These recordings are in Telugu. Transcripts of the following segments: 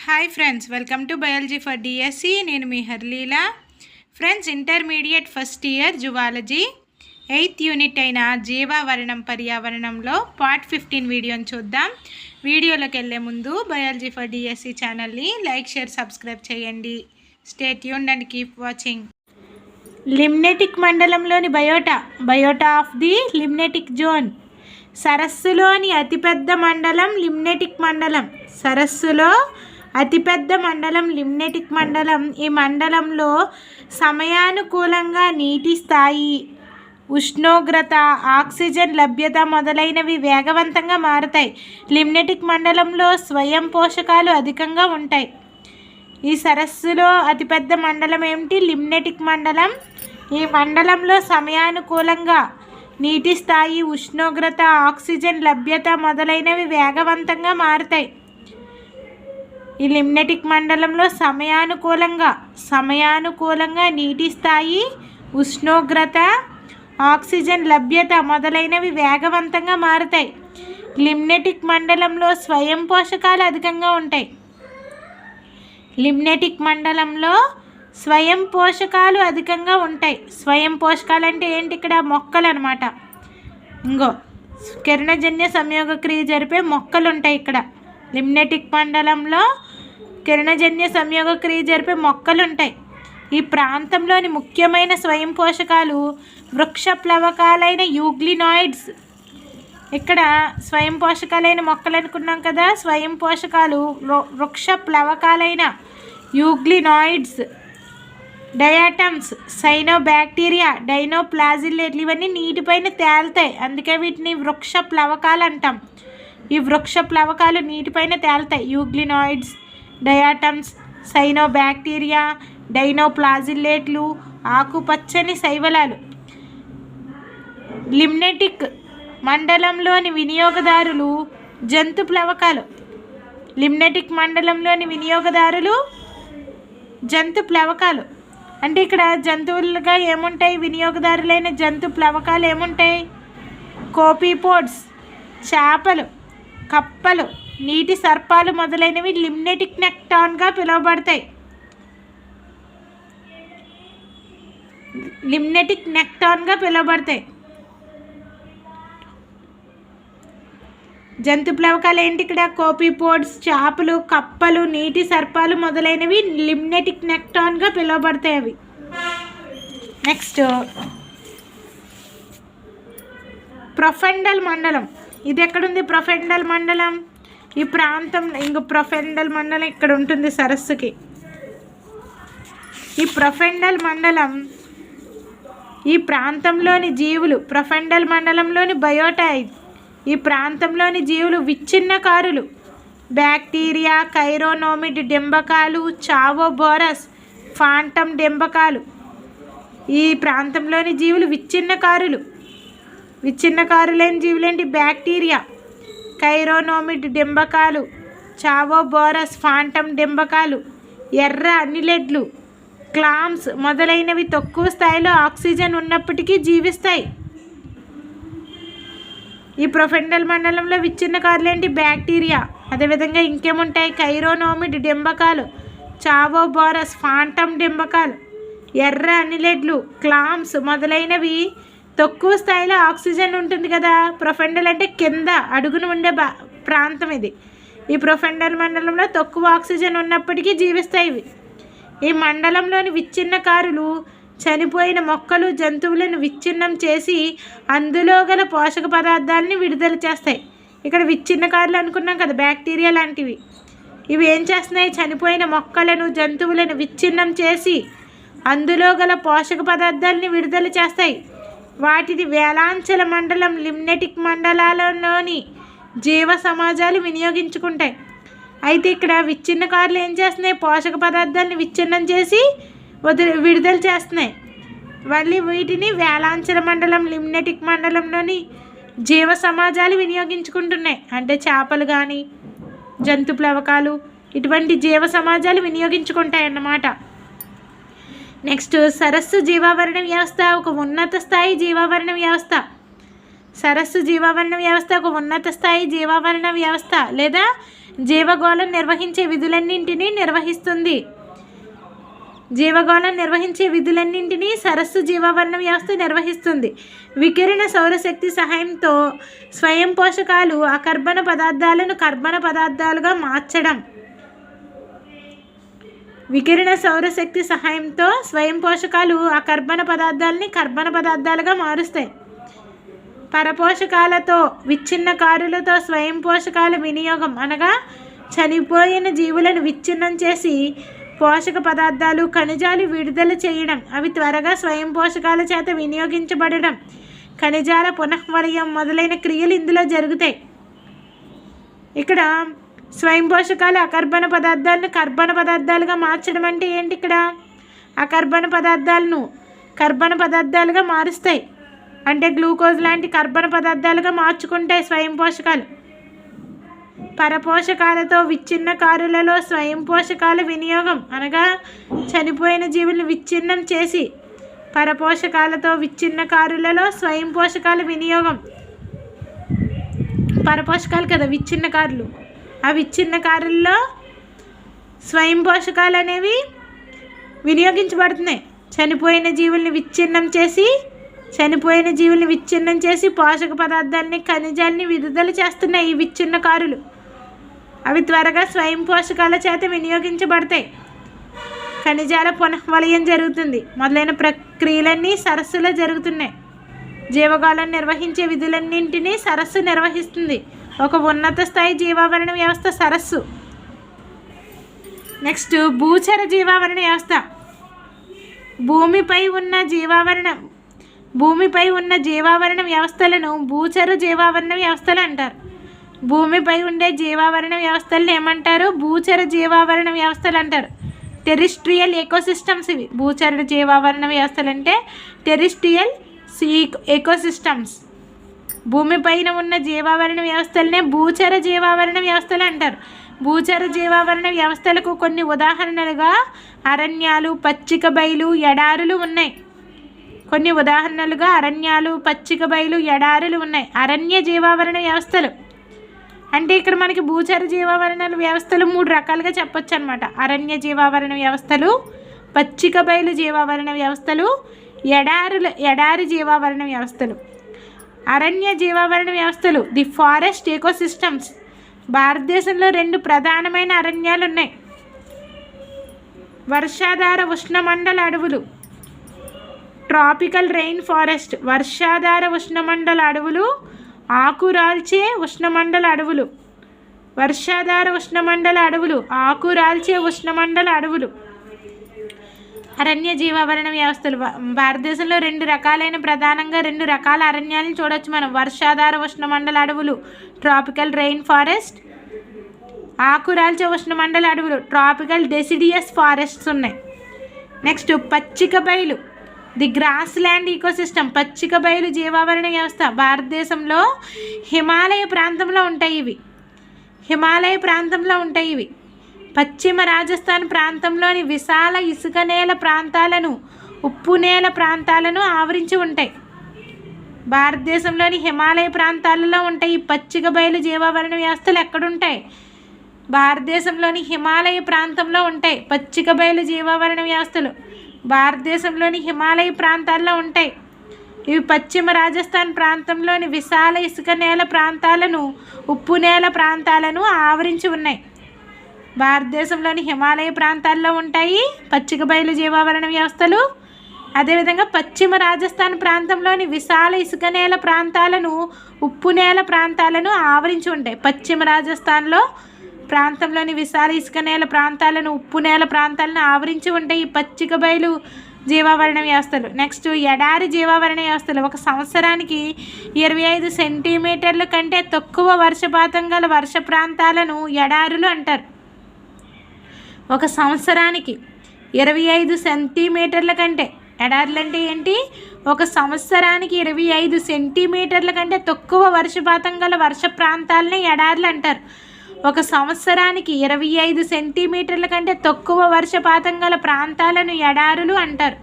Hi friends, welcome to biology for DSC. నేను మీ Harleela. Friends, intermediate first year zoology 8th unit అయిన జీవావరణం పర్యావరణంలో పార్ట్ 15 వీడియోని చూద్దాం. వీడియోలోకి వెళ్ళే ముందు బయాలజీ ఫర్ డిఎస్సి ఛానల్ని లైక్, షేర్, సబ్స్క్రైబ్ చేయండి. Stay tuned and keep watching. Limnetic మండలంలోని biota of the limnetic zone. సరస్సులోని అతిపెద్ద మండలం లిమ్నెటిక్ మండలం. సరస్సులో అతిపెద్ద మండలం లిమ్నెటిక్ మండలం. ఈ మండలంలో సమయానుకూలంగా నీటి స్థాయి, ఉష్ణోగ్రత, ఆక్సిజన్ లభ్యత మొదలైనవి వేగవంతంగా మారుతాయి. లిమ్నెటిక్ మండలంలో స్వయం పోషకాలు అధికంగా ఉంటాయి. ఈ సరస్సులో అతిపెద్ద మండలం ఏమిటి? లిమ్నెటిక్ మండలం. ఈ మండలంలో సమయానుకూలంగా నీటి స్థాయి, ఉష్ణోగ్రత, ఆక్సిజన్ లభ్యత మొదలైనవి వేగవంతంగా మారుతాయి. ఈ లిమ్నెటిక్ మండలంలో సమయానుకూలంగా నీటి స్థాయి, ఉష్ణోగ్రత, ఆక్సిజన్ లభ్యత మొదలైనవి వేగవంతంగా మారుతాయి. లిమ్నెటిక్ మండలంలో స్వయం పోషకాలు అధికంగా ఉంటాయి. లిమ్నెటిక్ మండలంలో స్వయం పోషకాలు అధికంగా ఉంటాయి. స్వయం పోషకాలు అంటే ఏంటి? ఇక్కడ మొక్కలు అనమాట. కిరణజన్య సంయోగ క్రియ జరిపే మొక్కలు ఉంటాయి. ఇక్కడ లిమ్నెటిక్ మండలంలో కిరణజన్య సంయోగ క్రియ జరిపే మొక్కలు ఉంటాయి. ఈ ప్రాంతంలోని ముఖ్యమైన స్వయం పోషకాలు వృక్ష ప్లవకాలైన యూగ్లినాయిడ్స్. ఇక్కడ స్వయం పోషకాలైన మొక్కలు అనుకున్నాం కదా. స్వయం పోషకాలు వృక్ష ప్లవకాలైన యూగ్లినాయిడ్స్, డయాటమ్స్, సైనోబ్యాక్టీరియా, డైనోప్లాజిల్లెట్లు ఇవన్నీ నీటిపైన తేలుతాయి. అందుకే వీటిని వృక్ష ప్లవకాలు అంటాం. ఈ వృక్ష ప్లవకాలు నీటిపైన తేలుతాయి. యూగ్లినాయిడ్స్, డయాటమ్స్, సైనోబ్యాక్టీరియా, డైనోప్లాజిల్లెట్లు, ఆకుపచ్చని శైవలాలు. లిమ్నెటిక్ మండలంలోని వినియోగదారులు జంతు ప్లవకాలు. లిమ్నెటిక్ మండలంలోని వినియోగదారులు జంతు ప్లవకాలు. అంటే ఇక్కడ జంతువులుగా ఏముంటాయి? వినియోగదారులైన జంతు ప్లవకాలు ఏముంటాయి? కోపీపోడ్స్, చేపలు, కప్పలు, నీటి సర్పాలు మొదలైనవి లిమ్నెటిక్ నెక్టాన్గా పిలువబడతాయి. లిమ్నెటిక్ నెక్టాన్గా పిలువబడతాయి. జంతు ప్లవకాలు ఏంటి? ఇక్కడ కోపీపోడ్స్, చేపలు, కప్పలు, నీటి సర్పాలు మొదలైనవి లిమ్నెటిక్ నెక్టాన్గా పిలువబడతాయి అవి. నెక్స్ట్ ప్రొఫెండల్ మండలం. ఇది ఎక్కడుంది? ప్రొఫెండల్ మండలం ఈ ప్రాంతం. ప్రొఫెండల్ మండలం ఇక్కడ ఉంటుంది సరస్సుకి. ఈ ప్రొఫెండల్ మండలం ఈ ప్రాంతంలోని జీవులు. ప్రొఫెండల్ మండలంలోని బయోటా. ఈ ప్రాంతంలోని జీవులు విచ్ఛిన్నకారులు. Bacteria, కైరోనోమిడ్ డింబకాలు, చావోబోరస్, phantom డింబకాలు. ఈ ప్రాంతంలోని జీవులు విచ్ఛిన్నకారులు. విచ్ఛిన్నకారులైన జీవులేంటి? బ్యాక్టీరియా, కైరోనోమిడ్ డింబకాలు, చావోబోరస్, ఫాంటమ్ డింబకాలు, ఎర్ర అనిలెడ్లు, క్లామ్స్ మొదలైనవి తక్కువ స్థాయిలో ఆక్సిజన్ ఉన్నప్పటికీ జీవిస్తాయి. ఈ ప్రొఫెండల్ మండలంలో విచ్ఛిన్నకారులేంటి? బ్యాక్టీరియా. అదేవిధంగా ఇంకేముంటాయి? కైరోనోమిడ్ డింబకాలు, చావోబోరస్, ఫాంటమ్ డింబకాలు, ఎర్ర అనిలెడ్లు, క్లామ్స్ మొదలైనవి. తక్కువ స్థాయిలో ఆక్సిజన్ ఉంటుంది కదా. ప్రొఫెండల్ అంటే కింద అడుగున ఉండే ప్రాంతం ఇది. ఈ ప్రొఫెండల్ మండలంలో తక్కువ ఆక్సిజన్ ఉన్నప్పటికీ జీవిస్తాయి ఇవి. ఈ మండలంలోని విచ్ఛిన్నకారులు చనిపోయిన మొక్కలు, జంతువులను విచ్ఛిన్నం చేసి అందులో గల పోషక పదార్థాలని విడుదల చేస్తాయి. ఇక్కడ విచ్ఛిన్నకారులు అనుకున్నాం కదా, బ్యాక్టీరియా లాంటివి. ఇవి ఏం చేస్తున్నాయి? చనిపోయిన మొక్కలను, జంతువులను విచ్ఛిన్నం చేసి అందులో గల పోషక పదార్థాలని విడుదల చేస్తాయి. వాటిని వేలాంచల మండలం, లిమ్నెటిక్ మండలాలలోని జీవ సమాజాలు వినియోగించుకుంటాయి. అయితే ఇక్కడ విచ్ఛిన్నకారులు ఏం చేస్తున్నాయి? పోషక పదార్థాలని విచ్ఛిన్నం చేసి విడుదల చేస్తున్నాయి. మళ్ళీ వీటిని వేలాంచల మండలం, లిమ్నెటిక్ మండలంలోని జీవ సమాజాలు వినియోగించుకుంటున్నాయి. అంటే చేపలు కానీ, జంతు ప్లవకాలు, ఇటువంటి జీవ సమాజాలు వినియోగించుకుంటాయి అన్నమాట. నెక్స్ట్ సరస్సు జీవావరణ వ్యవస్థ ఒక ఉన్నత స్థాయి జీవావరణ వ్యవస్థ. సరస్సు జీవావరణ వ్యవస్థ ఒక ఉన్నత స్థాయి జీవావరణ వ్యవస్థ లేదా జీవగోళం నిర్వహించే విధులన్నింటినీ నిర్వహిస్తుంది. జీవగోళం నిర్వహించే విధులన్నింటినీ సరస్సు జీవావరణ వ్యవస్థ నిర్వహిస్తుంది. వికిరణ సౌరశక్తి సహాయంతో స్వయం పోషకాలు అకర్బన పదార్థాలను కర్బన పదార్థాలుగా మార్చడం. వికిరణ సౌరశక్తి సహాయంతో స్వయం పోషకాలు అకర్బన పదార్థాలని కర్బన పదార్థాలుగా మారుస్తాయి. పరపోషకాలతో విచ్ఛిన్నకారులతో స్వయం పోషకాల వినియోగం అనగా చనిపోయిన జీవులను విచ్ఛిన్నం చేసి పోషక పదార్థాలు ఖనిజాలు విడుదల చేయడం, అవి త్వరగా స్వయం పోషకాల చేత వినియోగించబడడం, ఖనిజాల పునఃవలయం మొదలైన క్రియలు ఇందులో జరుగుతాయి. ఇక్కడ స్వయం పోషకాలు అకర్బన పదార్థాలను కర్బన పదార్థాలుగా మార్చడం అంటే ఏంటి? ఇక్కడ అకర్బన పదార్థాలను కర్బన పదార్థాలుగా మారుస్తాయి. అంటే గ్లూకోజ్ లాంటి కర్బన పదార్థాలుగా మార్చుకుంటాయి స్వయం పోషకాలు. పరపోషకాలతో విచ్ఛిన్నకారులలో స్వయం పోషకాల వినియోగం అనగా చనిపోయిన జీవులను విచ్ఛిన్నం చేసి పరపోషకాలతో విచ్ఛిన్నకారులలో స్వయం పోషకాల వినియోగం. పరపోషకాలు కదా విచ్ఛిన్నకారులు, ఆ విచ్ఛిన్నకారుల్లో స్వయం పోషకాలు అనేవి వినియోగించబడుతున్నాయి. చనిపోయిన జీవుల్ని విచ్ఛిన్నం చేసి పోషక పదార్థాలని ఖనిజాలని విడుదల చేస్తున్నాయి ఈ విచ్ఛిన్నకారులు. అవి త్వరగా స్వయం పోషకాల చేత వినియోగించబడతాయి. ఖనిజాల పునఃవలయం జరుగుతుంది. మొదలైన ప్రక్రియలన్నీ సరస్సులో జరుగుతున్నాయి. జీవగోళం నిర్వహించే విధులన్నింటినీ సరస్సు నిర్వహిస్తుంది. ఒక ఉన్నత స్థాయి జీవావరణ వ్యవస్థ సరస్సు. నెక్స్ట్ భూచర జీవావరణ వ్యవస్థ. భూమిపై ఉన్న జీవావరణ వ్యవస్థలను భూచర జీవావరణ వ్యవస్థలు అంటారు. భూమిపై ఉండే జీవావరణ వ్యవస్థలను ఏమంటారు? భూచర జీవావరణ వ్యవస్థలు అంటారు. టెరిస్ట్రియల్ ఎకోసిస్టమ్స్ ఇవి. భూచర జీవావరణ వ్యవస్థలు అంటే టెరిస్ట్రియల్ ఎకోసిస్టమ్స్. భూమిపైన ఉన్న జీవావరణ వ్యవస్థలనే భూచర జీవావరణ వ్యవస్థలు అంటారు. భూచర జీవావరణ వ్యవస్థలకు కొన్ని ఉదాహరణలుగా అరణ్యాలు, పచ్చిక బయలు, ఎడారులు ఉన్నాయి. కొన్ని ఉదాహరణలుగా అరణ్యాలు, పచ్చిక బయలు, ఎడారులు ఉన్నాయి. అరణ్య జీవావరణ వ్యవస్థలు అంటే ఇక్కడ మనకి భూచర జీవావరణ వ్యవస్థలు 3 రకాలుగా చెప్పొచ్చు అనమాట. అరణ్య జీవావరణ వ్యవస్థలు, పచ్చిక బయలు జీవావరణ వ్యవస్థలు, ఎడారి జీవావరణ వ్యవస్థలు. అరణ్య జీవావరణ వ్యవస్థలు ది ఫారెస్ట్ ఎకోసిస్టమ్స్. భారతదేశంలో 2 ప్రధానమైన అరణ్యాలు ఉన్నాయి. వర్షాధార ఉష్ణమండల అడవులు, ట్రాపికల్ రెయిన్ ఫారెస్ట్. వర్షాధార ఉష్ణమండల అడవులు, ఆకురాల్చే ఉష్ణమండల అడవులు. వర్షాధార ఉష్ణమండల అడవులు, ఆకురాల్చే ఉష్ణమండల అడవులు. అరణ్య జీవావరణ వ్యవస్థలు. భారతదేశంలో 2 రకాలైన ప్రధానంగా 2 రకాల అరణ్యాలను చూడొచ్చు మనం. వర్షాధార ఉష్ణమండల అడవులు, ట్రాపికల్ రెయిన్ ఫారెస్ట్. ఆకురాల్చే ఉష్ణమండల అడవులు, ట్రాపికల్ డెసిడియస్ ఫారెస్ట్స్ ఉన్నాయి. నెక్స్ట్ పచ్చిక బయలు, ది గ్రాస్ ల్యాండ్ ఈకోసిస్టమ్. పచ్చిక బయలు జీవావరణ వ్యవస్థ. భారతదేశంలో హిమాలయ ప్రాంతంలో ఉంటాయి ఇవి. పశ్చిమ రాజస్థాన్ ప్రాంతంలోని విశాల ఇసుక నేల ప్రాంతాలను, ఉప్పు నేల ప్రాంతాలను ఆవరించి ఉంటాయి. భారతదేశంలోని హిమాలయ ప్రాంతాలలో ఉంటాయి ఈ పచ్చిక బయలు జీవావరణ వ్యవస్థలు. ఎక్కడుంటాయి? భారతదేశంలోని హిమాలయ ప్రాంతంలో ఉంటాయి పచ్చిక బయలు జీవావరణ వ్యవస్థలు. భారతదేశంలోని హిమాలయ ప్రాంతాల్లో ఉంటాయి. ఇవి పశ్చిమ రాజస్థాన్ ప్రాంతంలోని విశాల ఇసుక నేల ప్రాంతాలను, ఉప్పు నేల ప్రాంతాలను ఆవరించి ఉన్నాయి. భారతదేశంలోని హిమాలయ ప్రాంతాల్లో ఉంటాయి పచ్చిక బయలు జీవావరణ వ్యవస్థలు. అదేవిధంగా పశ్చిమ రాజస్థాన్ ప్రాంతంలోని విశాల ఇసుక నేల ప్రాంతాలను, ఉప్పు నేల ప్రాంతాలను ఆవరించి ఉంటాయి. పశ్చిమ రాజస్థాన్లో ప్రాంతంలోని విశాల ఇసుక నేల ప్రాంతాలను, ఉప్పు నేల ప్రాంతాలను ఆవరించి ఉంటాయి ఈ పచ్చిక బయలు జీవావరణ వ్యవస్థలు. నెక్స్ట్ ఎడారి జీవావరణ వ్యవస్థలు. ఒక సంవత్సరానికి 25 సెంటీమీటర్ల కంటే తక్కువ వర్షపాతం గల వర్ష ప్రాంతాలను ఎడారులు అంటారు. ఒక సంవత్సరానికి 25 సెంటీమీటర్ల కంటే, ఎడారులు అంటే ఏంటి? ఒక సంవత్సరానికి 25 సెంటీమీటర్ల కంటే తక్కువ వర్షపాతం గల వర్ష ప్రాంతాలని ఎడారులు అంటారు. ఒక సంవత్సరానికి 25 సెంటీమీటర్ల కంటే తక్కువ వర్షపాతం గల ప్రాంతాలను ఎడారులు అంటారు.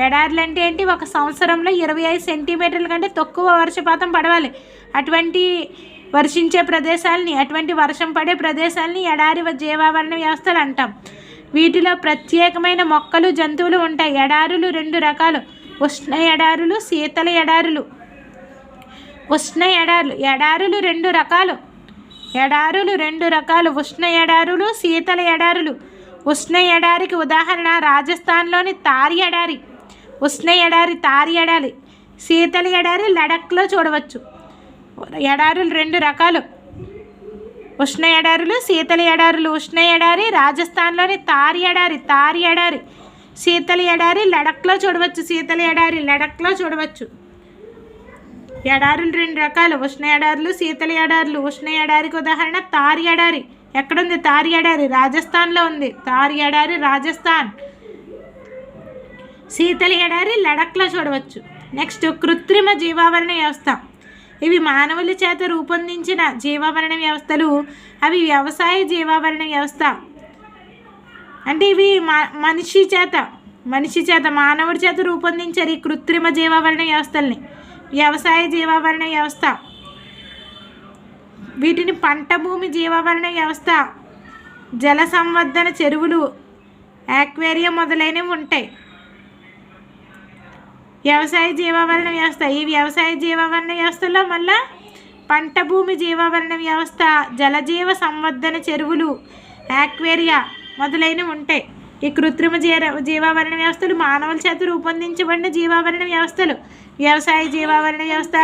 ఎడారులు అంటే ఏంటి? ఒక సంవత్సరంలో 25 సెంటీమీటర్ల కంటే తక్కువ వర్షపాతం పడవాలి. అటువంటి వర్షించే ప్రదేశాలని, అటువంటి వర్షం పడే ప్రదేశాలని ఎడారి జీవావరణ వ్యవస్థలు అంటాం. వీటిలో ప్రత్యేకమైన మొక్కలు, జంతువులు ఉంటాయి. ఎడారులు 2 రకాలు: ఉష్ణ ఎడారులు, శీతల ఎడారులు. ఉష్ణ ఎడారులు 2 రకాలు. ఎడారులు 2 రకాలు: ఉష్ణ ఎడారులు, శీతల ఎడారులు. ఉష్ణ ఎడారికి ఉదాహరణ రాజస్థాన్లోని తారి ఎడారి. ఉష్ణ ఎడారి తారి ఎడారి. శీతల ఎడారి లడఖ్లో చూడవచ్చు. ఎడారులు 2 రకాలు: ఉష్ణ ఎడారులు, శీతల ఎడారులు. ఉష్ణ ఎడారి రాజస్థాన్లోని తారి ఎడారి. శీతల ఎడారి లడఖ్లో చూడవచ్చు. శీతల ఎడారి లడఖ్లో చూడవచ్చు. ఎడారులు 2 రకాలు: ఉష్ణ ఎడారులు, శీతల ఎడారులు. ఉష్ణ ఎడారికి ఉదాహరణ తారి ఎడారి. ఎక్కడుంది తారి ఎడారి? రాజస్థాన్లో ఉంది. తారి ఎడారి రాజస్థాన్. శీతల ఎడారి లడఖ్లో చూడవచ్చు. నెక్స్ట్ కృత్రిమ జీవావరణ వ్యవస్థ. ఇవి మానవుల చేత రూపొందించిన జీవావరణ వ్యవస్థలు. అవి వ్యవసాయ జీవావరణ వ్యవస్థ. అంటే ఇవి మనిషి చేత మానవుడి చేత రూపొందించారు ఈ కృత్రిమ జీవావరణ వ్యవస్థల్ని. వ్యవసాయ జీవావరణ వ్యవస్థ. వీటిని పంట భూమి జీవావరణ వ్యవస్థ, జల సంవర్ధన చెరువులు, ఆక్వేరియం మొదలైనవి ఉంటాయి. వ్యవసాయ జీవావరణ వ్యవస్థ. ఈ వ్యవసాయ జీవావరణ వ్యవస్థలో మళ్ళా పంట భూమి జీవావరణ వ్యవస్థ, జలజీవ సంవర్ధన చెరువులు, ఆక్వేరియా మొదలైనవి ఉంటాయి. ఈ కృత్రిమ జీవావరణ వ్యవస్థలు మానవుల చేత రూపొందించబడిన జీవావరణ వ్యవస్థలు. వ్యవసాయ జీవావరణ వ్యవస్థ